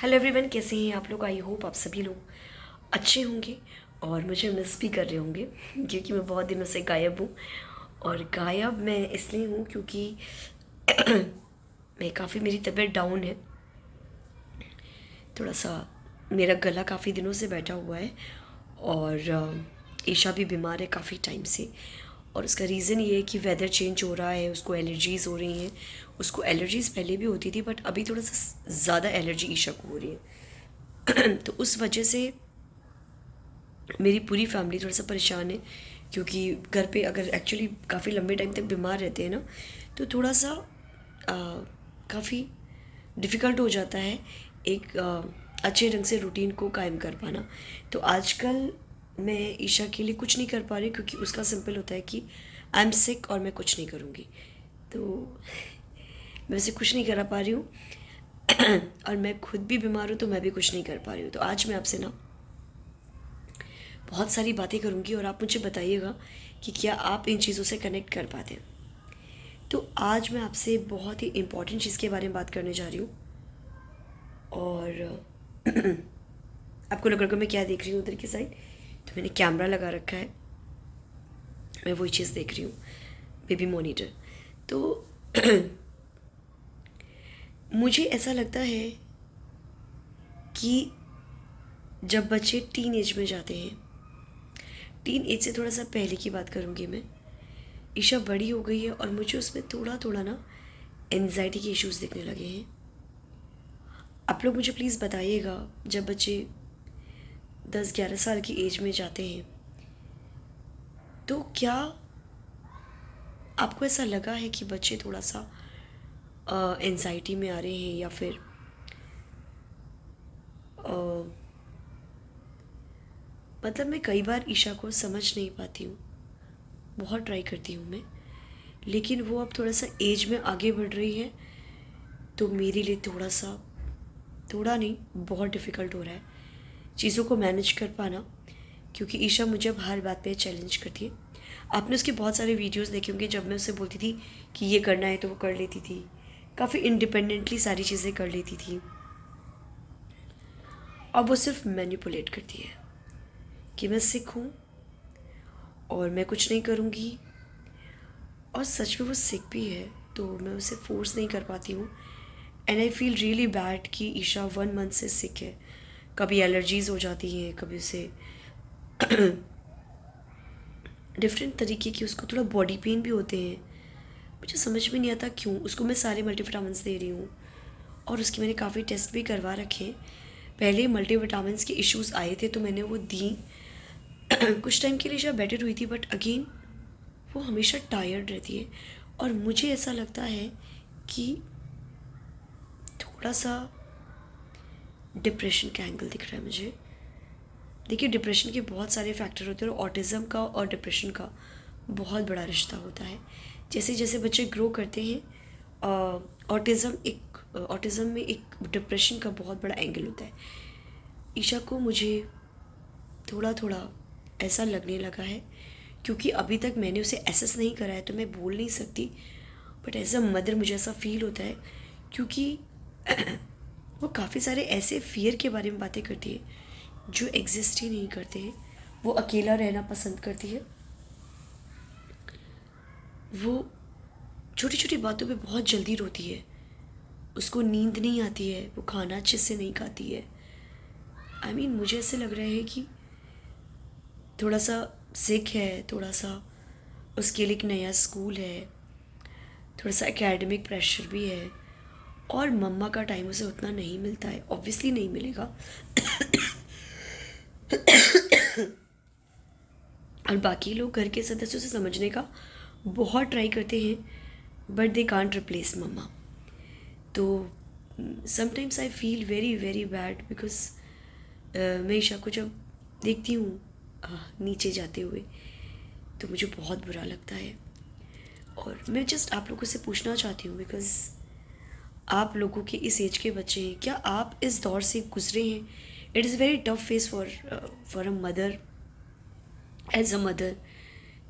Hello everyone, कैसे हैं आप लोग। आई होप आप सभी लोग अच्छे होंगे और मुझे मिस भी कर रहे होंगे क्योंकि मैं बहुत दिनों से गायब हूँ। और गायब मैं इसलिए हूँ क्योंकि मैं काफ़ी, मेरी तबीयत डाउन है। थोड़ा सा मेरा गला काफ़ी दिनों से बैठा हुआ है और ईशा भी बीमार है काफ़ी टाइम से। और उसका रीज़न ये है कि वेदर चेंज हो रहा है, उसको एलर्जीज़ हो रही हैं। उसको एलर्जीज़ पहले भी होती थी बट अभी थोड़ा सा ज़्यादा एलर्जी ईशा को हो रही है। तो उस वजह से मेरी पूरी फैमिली थोड़ा सा परेशान है क्योंकि घर पे अगर एक्चुअली काफ़ी लंबे टाइम तक बीमार रहते हैं ना, तो थोड़ा सा काफ़ी डिफ़िकल्ट हो जाता है एक अच्छे ढंग से रूटीन को कायम कर पाना। तो आजकल मैं ईशा के लिए कुछ नहीं कर पा रही क्योंकि उसका सिंपल होता है कि आई एम सिक और मैं कुछ नहीं करूँगी। तो मैं वैसे कुछ नहीं करा पा रही हूँ और मैं खुद भी बीमार हूँ तो मैं भी कुछ नहीं कर पा रही हूँ। तो आज मैं आपसे ना बहुत सारी बातें करूँगी और आप मुझे बताइएगा कि क्या आप इन चीज़ों से कनेक्ट कर पाते हैं। तो आज मैं आपसे बहुत ही इम्पोर्टेंट चीज़ के बारे में बात करने जा रही हूँ। और आपको लग रहा है मैं क्या देख रही हूँ उधर की साइड, तो मैंने कैमरा लगा रखा है, मैं वही चीज़ देख रही हूँ, बेबी मॉनिटर। तो मुझे ऐसा लगता है कि जब बच्चे टीन एज में जाते हैं, टीन एज से थोड़ा सा पहले की बात करूँगी मैं, ईशा बड़ी हो गई है और मुझे उसमें थोड़ा थोड़ा ना एनजाइटी के इश्यूज़ दिखने लगे हैं। आप लोग मुझे प्लीज़ बताइएगा, जब बच्चे 10-11 साल की एज में जाते हैं तो क्या आपको ऐसा लगा है कि बच्चे थोड़ा सा एनजाइटी में आ रहे हैं, या फिर मतलब मैं कई बार ईशा को समझ नहीं पाती हूँ, बहुत ट्राई करती हूँ मैं, लेकिन वो अब थोड़ा सा एज में आगे बढ़ रही है तो मेरे लिए थोड़ा नहीं बहुत डिफ़िकल्ट हो रहा है चीज़ों को मैनेज कर पाना, क्योंकि ईशा मुझे अब हर बात पे चैलेंज करती है। आपने उसके बहुत सारे वीडियोस देखे होंगे, जब मैं उससे बोलती थी कि ये करना है तो वो कर लेती थी, काफ़ी इंडिपेंडेंटली सारी चीज़ें कर लेती थी। अब वो सिर्फ मैनिपुलेट करती है कि मैं सीखूं और मैं कुछ नहीं करूँगी, और सच में वो सिक भी है तो मैं उसे फोर्स नहीं कर पाती हूँ। And I feel really bad कि ईशा 1 मंथ से सिक है। कभी एलर्जीज़ हो जाती हैं, कभी उसे डिफरेंट तरीके की, उसको थोड़ा बॉडी पेन भी होते हैं। मुझे समझ में नहीं आता क्यों। उसको मैं सारे मल्टीविटामिन्स दे रही हूँ और उसके मैंने काफ़ी टेस्ट भी करवा रखे हैं। पहले मल्टीविटामिन्स के इश्यूज़ आए थे तो मैंने वो दी। कुछ टाइम के लिए शायद बेटर हुई थी बट अगेन वो हमेशा टायर्ड रहती है। और मुझे ऐसा लगता है कि थोड़ा सा डिप्रेशन का एंगल दिख रहा है मुझे। देखिए, डिप्रेशन के बहुत सारे फैक्टर होते हैं और ऑटिज़म का और डिप्रेशन का बहुत बड़ा रिश्ता होता है। जैसे जैसे बच्चे ग्रो करते हैं, ऑटिज़म में एक डिप्रेशन का बहुत बड़ा एंगल होता है। ईशा को मुझे थोड़ा थोड़ा ऐसा लगने लगा है, क्योंकि अभी तक मैंने उसे एसेस नहीं करा है तो मैं बोल नहीं सकती, बट एज अ मदर मुझे ऐसा फील होता है क्योंकि वो काफ़ी सारे ऐसे फियर के बारे में बातें करती है जो एग्जिस्ट ही नहीं करते हैं। वो अकेला रहना पसंद करती है, वो छोटी छोटी बातों पे बहुत जल्दी रोती है, उसको नींद नहीं आती है, वो खाना अच्छे से नहीं खाती है। मुझे ऐसे लग रहा है कि थोड़ा सा सिक है, थोड़ा सा उसके लिए एक नया स्कूल है, थोड़ा सा एकेडमिक प्रेशर भी है, और मम्मा का टाइम उसे उतना नहीं मिलता है, ऑब्वियसली नहीं मिलेगा। और बाकी लोग घर के सदस्यों से समझने का बहुत ट्राई करते हैं बट दे कांट रिप्लेस मम्मा। तो sometimes I feel very very bad because मैं ईशा को जब देखती हूँ नीचे जाते हुए तो मुझे बहुत बुरा लगता है। और मैं जस्ट आप लोगों से पूछना चाहती हूँ, बिकॉज आप लोगों के इस एज के बच्चे हैं, क्या आप इस दौर से गुजरे हैं? It is very tough phase for a mother, as a mother,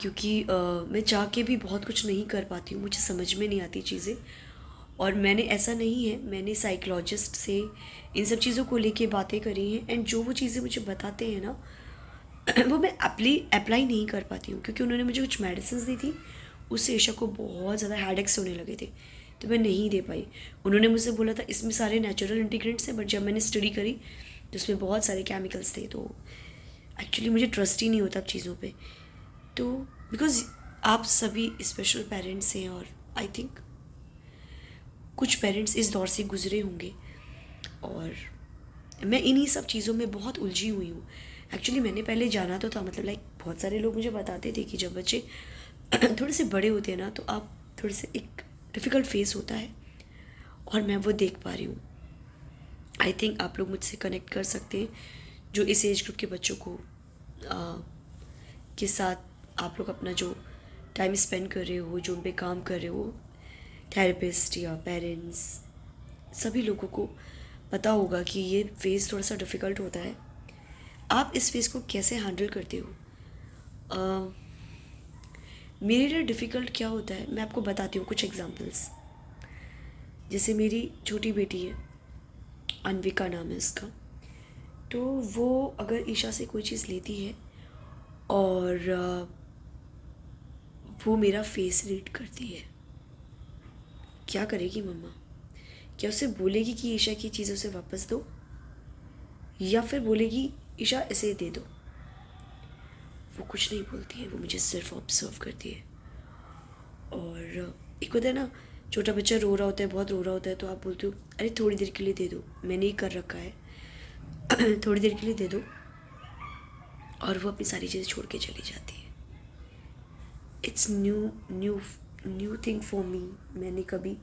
क्योंकि मैं चाह के भी बहुत कुछ नहीं कर पाती हूँ, मुझे समझ में नहीं आती चीज़ें। और मैंने ऐसा नहीं है, मैंने साइकोलॉजिस्ट से इन सब चीज़ों को लेके बातें करी हैं, एंड जो वो चीज़ें मुझे बताते हैं ना वो मैं अप्लाई नहीं कर पाती हूँ, क्योंकि उन्होंने मुझे कुछ मेडिसिन दी थी, उससे ईशा को बहुत ज़्यादा हेडेक्स होने लगे थे, तो मैं नहीं दे पाई। उन्होंने मुझसे बोला था इसमें सारे नेचुरल इंग्रेडिएंट्स हैं, बट जब मैंने स्टडी करी तो उसमें बहुत सारे केमिकल्स थे, तो एक्चुअली मुझे ट्रस्ट ही नहीं होता अब चीज़ों पे। तो बिकॉज आप सभी स्पेशल पेरेंट्स हैं, और आई थिंक कुछ पेरेंट्स इस दौर से गुजरे होंगे, और मैं इन्हीं सब चीज़ों में बहुत उलझी हुई हूँ। एक्चुअली मैंने पहले जाना तो था, मतलब लाइक बहुत सारे लोग मुझे बताते थे कि जब बच्चे थोड़े से बड़े होते हैं ना, तो आप थोड़े से एक डिफ़िकल्ट फेस होता है, और मैं वो देख पा रही हूँ। आई थिंक आप लोग मुझसे कनेक्ट कर सकते हैं, जो इस एज ग्रुप के बच्चों को के साथ आप लोग अपना जो टाइम स्पेंड कर रहे हो, जो उन पे काम कर रहे हो, थेरेपिस्ट या पेरेंट्स, सभी लोगों को पता होगा कि ये फेज़ थोड़ा सा डिफ़िकल्ट होता है। आप इस फेज़ को कैसे हैंडल करते हो? मेरे लिए डिफ़िकल्ट क्या होता है, मैं आपको बताती हूँ कुछ एग्जांपल्स। जैसे मेरी छोटी बेटी है, अनविका नाम है इसका, तो वो अगर ईशा से कोई चीज़ लेती है और वो मेरा फेस रीड करती है, क्या करेगी मम्मा? क्या उसे बोलेगी कि ईशा की चीज़ उसे वापस दो, या फिर बोलेगी ईशा इसे दे दो? वो कुछ नहीं बोलती है, वो मुझे सिर्फ ऑब्जर्व करती है। और एक होता है ना, छोटा बच्चा रो रहा होता है, बहुत रो रहा होता है, तो आप बोलते हो अरे थोड़ी देर के लिए दे दो, मैंने ही कर रखा है थोड़ी देर के लिए दे दो, और वो अपनी सारी चीज़ें छोड़ के चली जाती है। It's new thing for me. मैंने कभी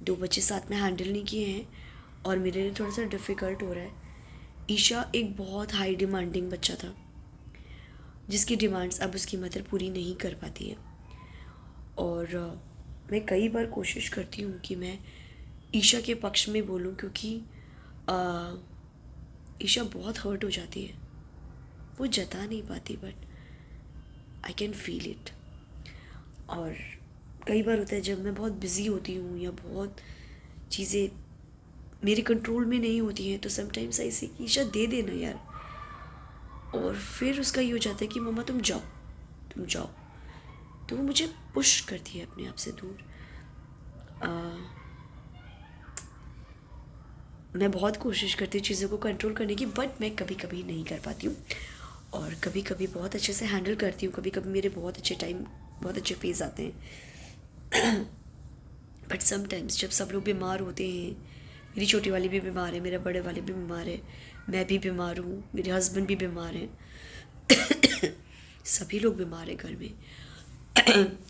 2 बच्चे साथ में हैंडल नहीं किए हैं, और मेरे लिए थोड़ा सा डिफ़िकल्ट हो रहा है। ईशा एक बहुत हाई डिमांडिंग बच्चा था, जिसकी डिमांड्स अब उसकी मदर पूरी नहीं कर पाती है। और मैं कई बार कोशिश करती हूँ कि मैं ईशा के पक्ष में बोलूँ, क्योंकि ईशा बहुत हर्ट हो जाती है, वो जता नहीं पाती, but I can feel it. और कई बार होता है जब मैं बहुत बिज़ी होती हूँ या बहुत चीज़ें मेरे कंट्रोल में नहीं होती हैं, तो समटाइम्स ऐसे ईशा दे देना यार, और फिर उसका ये हो जाता है कि मम्मा तुम जाओ, तो वो मुझे पुश करती है अपने आप से दूर। मैं बहुत कोशिश करती हूँ चीज़ों को कंट्रोल करने की, बट मैं कभी कभी नहीं कर पाती हूँ, और कभी कभी बहुत अच्छे से हैंडल करती हूँ। कभी कभी मेरे बहुत अच्छे फेज़ आते हैं बट समटाइम्स जब सब लोग बीमार होते हैं, मेरी छोटी वाली भी बीमार है, मेरा बड़े वाले भी बीमार है, मैं भी बीमार हूँ, मेरे हस्बैंड भी बीमार हैं सभी लोग बीमार हैं घर में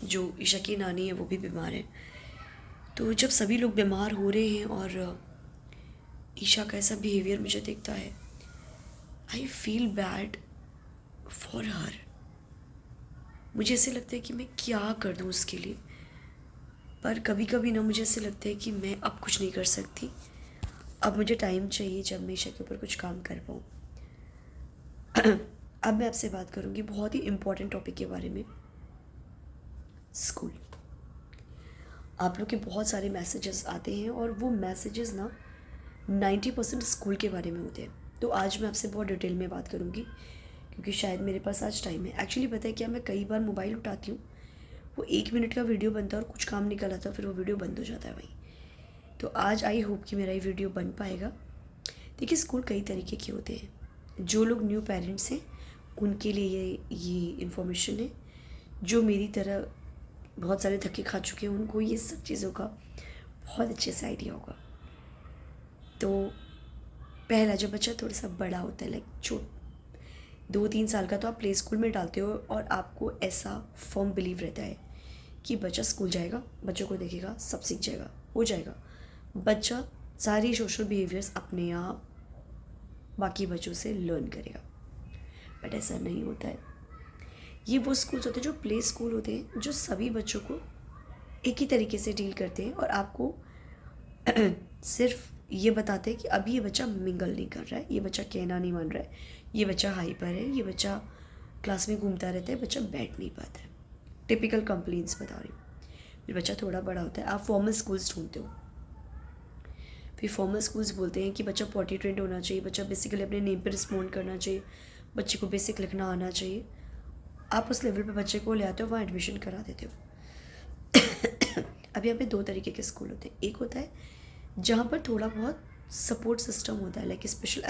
जो ईशा की नानी है वो भी बीमार है। तो जब सभी लोग बीमार हो रहे हैं और ईशा का ऐसा बिहेवियर मुझे दिखता है, I feel bad for her. मुझे ऐसे लगता है कि मैं क्या कर दूँ उसके लिए, पर कभी कभी ना मुझे ऐसे लगता है कि मैं अब कुछ नहीं कर सकती, अब मुझे टाइम चाहिए जब मैं ईशा के ऊपर कुछ काम कर पाऊँ अब मैं आपसे बात करूँगी बहुत ही इम्पोर्टेंट टॉपिक के बारे में, स्कूल। आप लोग के बहुत सारे मैसेजेस आते हैं, और वो मैसेजेस ना 90% स्कूल के बारे में होते हैं। तो आज मैं आपसे बहुत डिटेल में बात करूँगी, क्योंकि शायद मेरे पास आज टाइम है। एक्चुअली पता है क्या, मैं कई बार मोबाइल उठाती हूँ, वो 1 मिनट का वीडियो बनता है और कुछ काम निकल आता है, फिर वो वीडियो बंद हो जाता है वहीं। तो आज आई होप कि मेरा ये वीडियो बन पाएगा। देखिए, स्कूल कई तरीके के होते हैं। जो लोग न्यू पेरेंट्स हैं उनके लिए ये इन्फॉर्मेशन है। जो मेरी तरह बहुत सारे धक्के खा चुके हैं उनको ये सब चीज़ों का बहुत अच्छे से आइडिया होगा। तो पहला, जब बच्चा थोड़ा सा बड़ा होता है, लाइक 2-3 साल का, तो आप प्ले स्कूल में डालते हो, और आपको ऐसा फर्म बिलीव रहता है कि बच्चा स्कूल जाएगा, बच्चों को देखेगा, सब सीख जाएगा, हो जाएगा। बच्चा सारी सोशल बिहेवियर्स अपने आप बाकी बच्चों से लर्न करेगा, बट ऐसा नहीं होता है। ये वो स्कूल्स होते हैं, जो प्ले स्कूल होते हैं, जो सभी बच्चों को एक ही तरीके से डील करते हैं, और आपको सिर्फ ये बताते हैं कि अभी ये बच्चा मिंगल नहीं कर रहा है, ये बच्चा कहना नहीं मान रहा है, ये बच्चा हाइपर है, ये बच्चा क्लास में घूमता रहता है, बच्चा बैठ नहीं पाता है। टिपिकल कंप्लेंट्स बता रही हूँ। फिर बच्चा थोड़ा बड़ा होता है, आप फॉर्मल स्कूल्स ढूंढते हो, फिर फॉर्मल स्कूल्स बोलते हैं कि बच्चा पॉटी ट्रेंड होना चाहिए, बच्चा बेसिकली अपने नेम पे रिस्पॉन्ड करना चाहिए, बच्चे को बेसिक लिखना आना चाहिए। आप उस लेवल पे बच्चे को ले आते हो, वहाँ एडमिशन करा देते हो। अब यहाँ पे दो तरीके के स्कूल होते हैं। एक होता है जहाँ पर थोड़ा बहुत सपोर्ट सिस्टम होता है, लाइक स्पेशल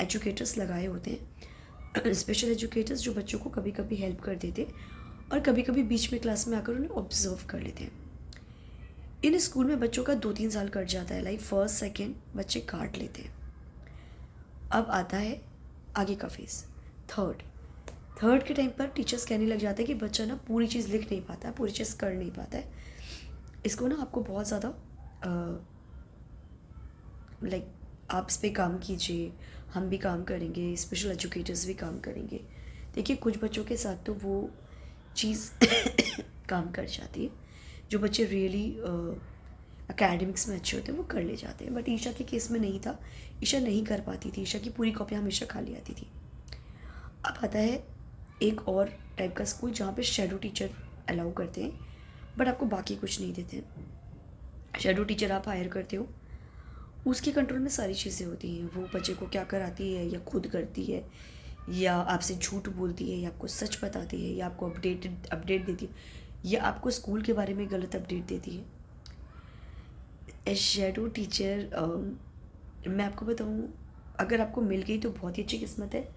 एजुकेटर्स लगाए होते हैं, स्पेशल एजुकेटर्स जो बच्चों को कभी कभी हेल्प कर देते और कभी कभी बीच में क्लास में आकर उन्हें ऑब्जर्व कर लेते हैं। इन स्कूल में बच्चों का 2-3 साल कट जाता है, लाइक फर्स्ट सेकेंड बच्चे काट लेते हैं। अब आता है आगे का फेस, थर्ड के टाइम पर टीचर्स कहने लग जाते हैं कि बच्चा ना पूरी चीज़ लिख नहीं पाता है, पूरी चीज़ कर नहीं पाता है, इसको ना आपको बहुत ज़्यादा लाइक आप इस पर काम कीजिए, हम भी काम करेंगे, स्पेशल एजुकेटर्स भी काम करेंगे। देखिए कुछ बच्चों के साथ तो वो चीज़ काम कर जाती है, जो बच्चे रियली एकेडमिक्स में अच्छे होते हैं वो कर ले जाते हैं, बट ईशा के केस में नहीं था। ईशा नहीं कर पाती थी, ईशा की पूरी कॉपी हमेशा खाली आती थी। अब आता है एक और टाइप का स्कूल जहाँ पे शेडो टीचर अलाउ करते हैं, बट आपको बाकी कुछ नहीं देते हैं। शेडो टीचर आप हायर करते हो, उसके कंट्रोल में सारी चीज़ें होती हैं, वो बच्चे को क्या कराती है, या खुद करती है, या आपसे झूठ बोलती है, या आपको सच बताती है, या आपको अपडेट देती है, या आपको स्कूल के बारे में गलत अपडेट देती है। शेडो टीचर मैं आपको बताऊँ, अगर आपको मिल गई तो बहुत ही अच्छी किस्मत है,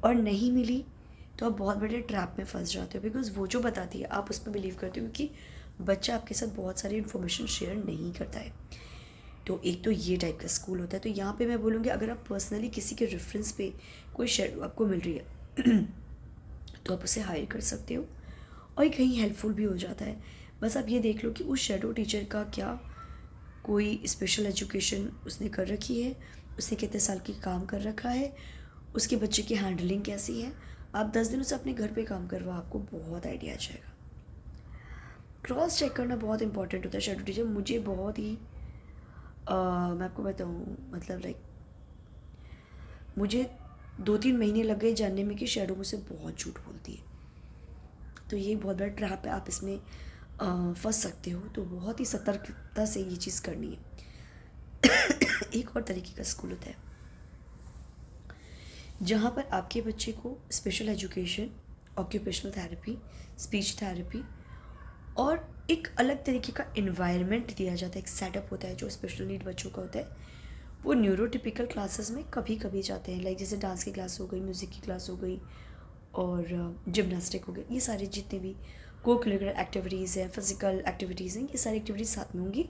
और नहीं मिली तो आप बहुत बड़े ट्रैप में फंस जाते हो, बिकॉज वो जो बताती है आप उस पर बिलीव करते हो, क्योंकि बच्चा आपके साथ बहुत सारी इन्फॉर्मेशन शेयर नहीं करता है। तो एक तो ये टाइप का स्कूल होता है। तो यहाँ पे मैं बोलूँगी अगर आप पर्सनली किसी के रेफरेंस पे कोई शेडो आपको मिल रही है तो आप उसे हायर कर सकते हो, और ये कहीं हेल्पफुल भी हो जाता है। बस आप ये देख लो कि उस शेडो टीचर का क्या कोई स्पेशल एजुकेशन उसने कर रखी है, उसने कितने साल की काम कर रखा है, उसके बच्चे की हैंडलिंग कैसी है। आप 10 दिन उसे अपने घर पे काम करवा, आपको बहुत आइडिया आ जाएगा। क्रॉस चेक करना बहुत इंपॉर्टेंट होता है। शेडो टीचर मुझे बहुत ही मैं आपको बताऊँ, मतलब लाइक मुझे 2-3 महीने लग गए जानने में कि शेडो मुझसे बहुत झूठ बोलती है। तो ये बहुत बड़ा ट्रैप है, आप इसमें फंस सकते हो, तो बहुत ही सतर्कता से ये चीज़ करनी है। एक और तरीके का स्कूल होता है जहाँ पर आपके बच्चे को special education, occupational therapy, speech therapy और एक अलग तरीके का इन्वायरमेंट दिया जाता है, एक सेटअप होता है जो स्पेशल नीड बच्चों का होता है। वो न्यूरोटिपिकल क्लासेस में कभी कभी जाते हैं, लाइक जैसे डांस की क्लास हो गई, म्यूज़िक की क्लास हो गई, और जिम्नास्टिक हो गया, ये सारे जितने भी को करिकुलर एक्टिविटीज़ हैं, फिजिकल एक्टिविटीज़ हैं, ये सारी एक्टिविटीज़ साथ में होंगी।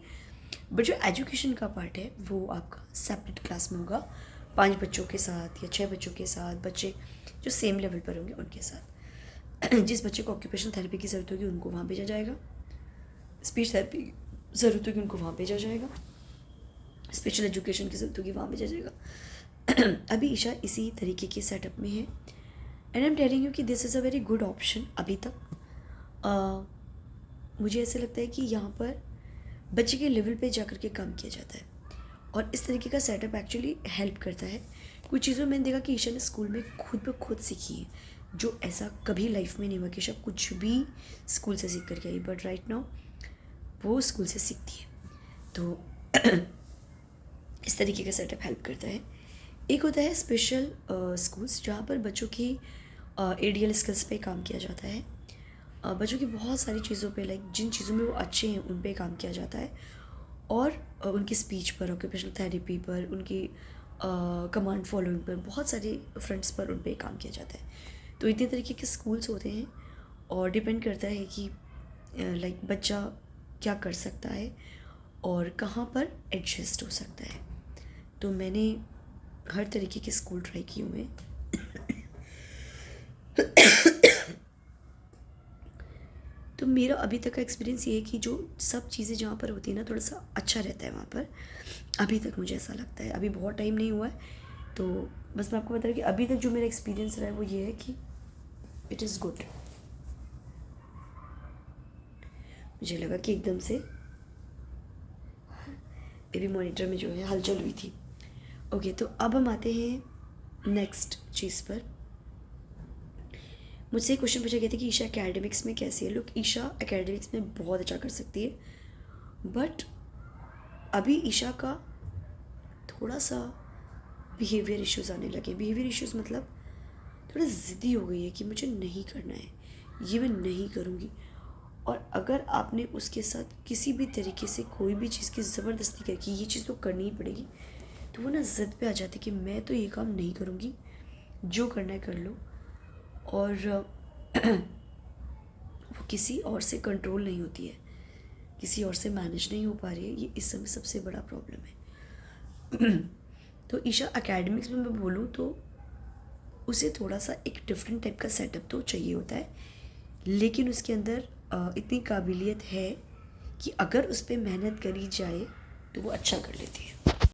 बट जो एजुकेशन का पार्ट है वो आपका सेपरेट क्लास में होगा, 5 बच्चों के साथ या 6 बच्चों के साथ, बच्चे जो सेम लेवल पर होंगे उनके साथ। जिस बच्चे को ऑक्यूपेशनल थेरेपी की ज़रूरत होगी उनको वहाँ भेजा जाएगा, स्पीच थेरेपी की ज़रूरत होगी उनको वहाँ भेजा जाएगा, स्पेशल एजुकेशन की ज़रूरत होगी वहाँ भेजा जाएगा। अभी ईशा इसी तरीके के सेटअप में है, and I am telling you कि this is a very good option. अभी तक मुझे ऐसे लगता है कि यहाँ पर बच्चे के लेवल पे जाकर के काम किया जाता है, और इस तरीके का सेटअप एक्चुअली हेल्प करता है। कुछ चीज़ों में मैंने देखा कि ईशा ने स्कूल में खुद ब खुद सीखी है, जो ऐसा कभी लाइफ में नहीं हुआ कि ईशा कुछ भी स्कूल से सीख करके आई, बट राइट नाउ वो स्कूल से सीखती है। तो इस तरीके का सेटअप हेल्प करता है। एक होता है स्पेशल स्कूल्स जहाँ पर बच्चों की एडीएल स्किल्स पे काम किया जाता है, बच्चों की बहुत सारी चीज़ों पे, लाइक जिन चीज़ों में वो अच्छे हैं उन पे काम किया जाता है, और उनकी स्पीच पर, ऑक्यूपेशनल थेरेपी पर, उनकी कमांड फॉलोइंग पर, बहुत सारे फ्रंट्स पर उन पे काम किया जाता है। तो इतने तरीके के स्कूल्स होते हैं, और डिपेंड करता है कि लाइक बच्चा क्या कर सकता है और कहाँ पर एडजस्ट हो सकता है। तो मैंने हर तरीके के स्कूल ट्राई किए हुए हैं। तो मेरा अभी तक का एक्सपीरियंस ये है कि जो सब चीज़ें जहाँ पर होती है ना, थोड़ा सा अच्छा रहता है वहाँ पर। अभी तक मुझे ऐसा लगता है, अभी बहुत टाइम नहीं हुआ है, तो बस मैं आपको बता रही कि अभी तक जो मेरा एक्सपीरियंस रहा है वो ये है कि इट इज़ गुड। मुझे लगा कि एकदम से मेरी मॉनिटर में जो है हलचल हुई थी। ओके, तो अब हम आते हैं नेक्स्ट चीज़ पर। मुझसे एक क्वेश्चन पूछा गया था कि ईशा एकेडमिक्स में कैसी है। लुक, ईशा एकेडमिक्स में बहुत अच्छा कर सकती है, बट अभी ईशा का थोड़ा सा बिहेवियर इश्यूज़ आने लगे। बिहेवियर इश्यूज़ मतलब थोड़ा ज़िद्दी हो गई है कि मुझे नहीं करना है, ये मैं नहीं करूँगी। और अगर आपने उसके साथ किसी भी तरीके से कोई भी चीज़ की ज़बरदस्ती करके ये चीज़ तो करनी ही पड़ेगी, तो वो ना ज़िद पे आ जाती कि मैं तो ये काम नहीं करूँगी, जो करना है कर लो। और वो किसी और से कंट्रोल नहीं होती है, किसी और से मैनेज नहीं हो पा रही है। ये इस समय सबसे बड़ा प्रॉब्लम है। तो ईशा एकेडमिक्स में मैं बोलूँ तो उसे थोड़ा सा एक डिफरेंट टाइप का सेटअप तो चाहिए होता है, लेकिन उसके अंदर इतनी काबिलियत है कि अगर उस पर मेहनत करी जाए तो वो अच्छा कर लेती है।